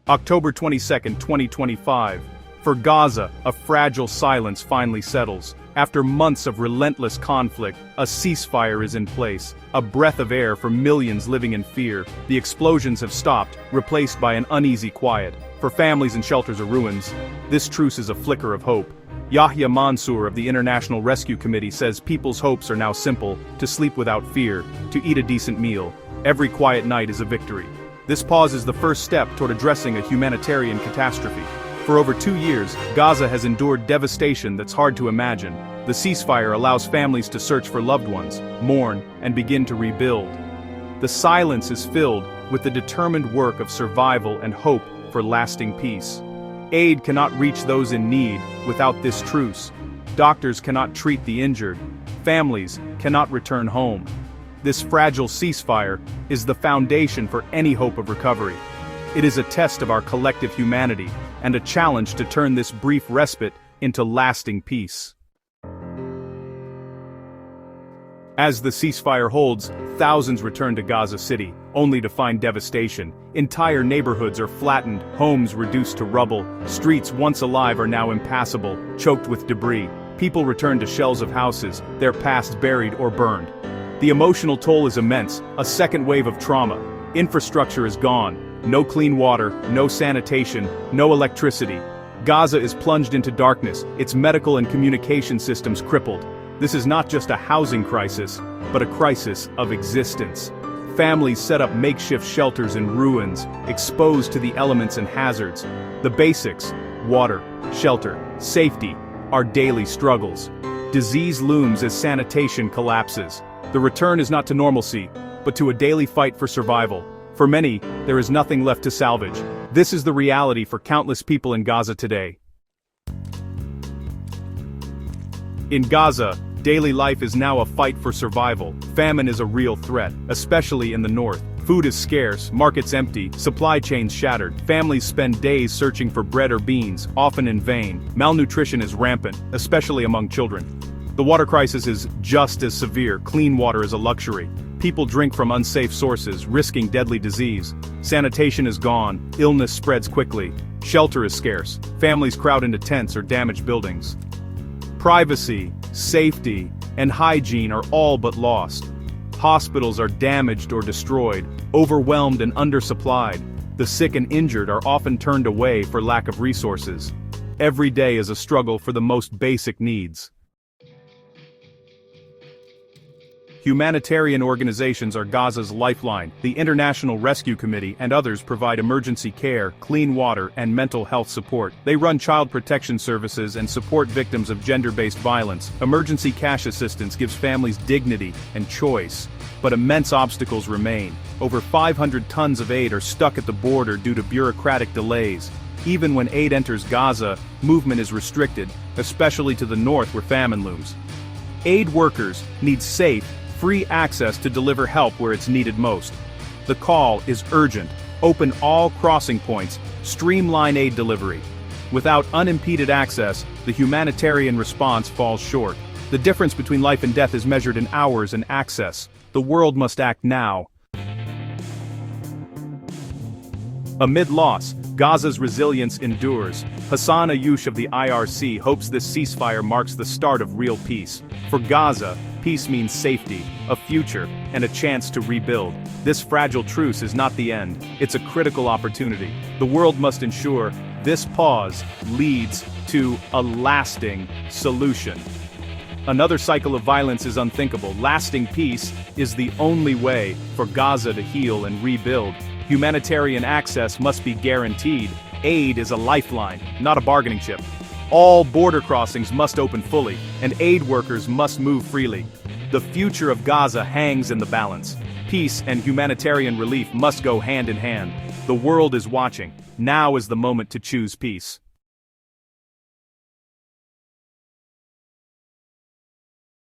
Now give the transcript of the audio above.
October 22, 2025. For Gaza, a fragile silence finally settles. After months of relentless conflict, a ceasefire is in place, a breath of air for millions living in fear. The explosions have stopped, replaced by an uneasy quiet. For families and shelters or ruins, this truce is a flicker of hope. Yahya Mansour of the International Rescue Committee says people's hopes are now simple: to sleep without fear, to eat a decent meal. Every quiet night is a victory. This pause is the first step toward addressing a humanitarian catastrophe. For over 2 years, Gaza has endured devastation that's hard to imagine. The ceasefire allows families to search for loved ones, mourn, and begin to rebuild. The silence is filled with the determined work of survival and hope for lasting peace. Aid cannot reach those in need without this truce. Doctors cannot treat the injured. Families cannot return home. This fragile ceasefire is the foundation for any hope of recovery. It is a test of our collective humanity and a challenge to turn this brief respite into lasting peace. As the ceasefire holds, thousands return to Gaza City, only to find devastation. Entire neighborhoods are flattened, homes reduced to rubble, streets once alive are now impassable, choked with debris. People return to shells of houses, their past buried or burned. The emotional toll is immense, a second wave of trauma. Infrastructure is gone. No clean water, no sanitation, no electricity. Gaza is plunged into darkness, its medical and communication systems crippled. This is not just a housing crisis, but a crisis of existence. Families set up makeshift shelters in ruins, exposed to the elements and hazards. The basics, water, shelter, safety, are daily struggles. Disease looms as sanitation collapses. The return is not to normalcy, but to a daily fight for survival. For many, there is nothing left to salvage. This is the reality for countless people in Gaza today. In Gaza, daily life is now a fight for survival. Famine is a real threat, especially in the north. Food is scarce, markets empty, supply chains shattered. Families spend days searching for bread or beans, often in vain. Malnutrition is rampant, especially among children. The water crisis is just as severe. Clean water is a luxury. People drink from unsafe sources, risking deadly disease. Sanitation is gone, illness spreads quickly. Shelter is scarce. Families crowd into tents or damaged buildings. Privacy, safety, and hygiene are all but lost. Hospitals are damaged or destroyed, overwhelmed and undersupplied. The sick and injured are often turned away for lack of resources. Every day is a struggle for the most basic needs. Humanitarian organizations are Gaza's lifeline. The International Rescue Committee and others provide emergency care, clean water, and mental health support. They run child protection services and support victims of gender-based violence. Emergency cash assistance gives families dignity and choice. But immense obstacles remain. Over 500 tons of aid are stuck at the border due to bureaucratic delays. Even when aid enters Gaza, movement is restricted, especially to the north where famine looms. Aid workers need safe, free access to deliver help where it's needed most. The call is urgent. Open all crossing points, streamline aid delivery. Without unimpeded access, the humanitarian response falls short. The difference between life and death is measured in hours and access. The world must act now. Amid loss, Gaza's resilience endures. Hassan Ayush of the IRC hopes this ceasefire marks the start of real peace. For Gaza, peace means safety, a future, and a chance to rebuild. This fragile truce is not the end, it's a critical opportunity. The world must ensure this pause leads to a lasting solution. Another cycle of violence is unthinkable. Lasting peace is the only way for Gaza to heal and rebuild. Humanitarian access must be guaranteed. Aid is a lifeline, not a bargaining chip. All border crossings must open fully, and aid workers must move freely. The future of Gaza hangs in the balance. Peace and humanitarian relief must go hand in hand. The world is watching. Now is the moment to choose peace.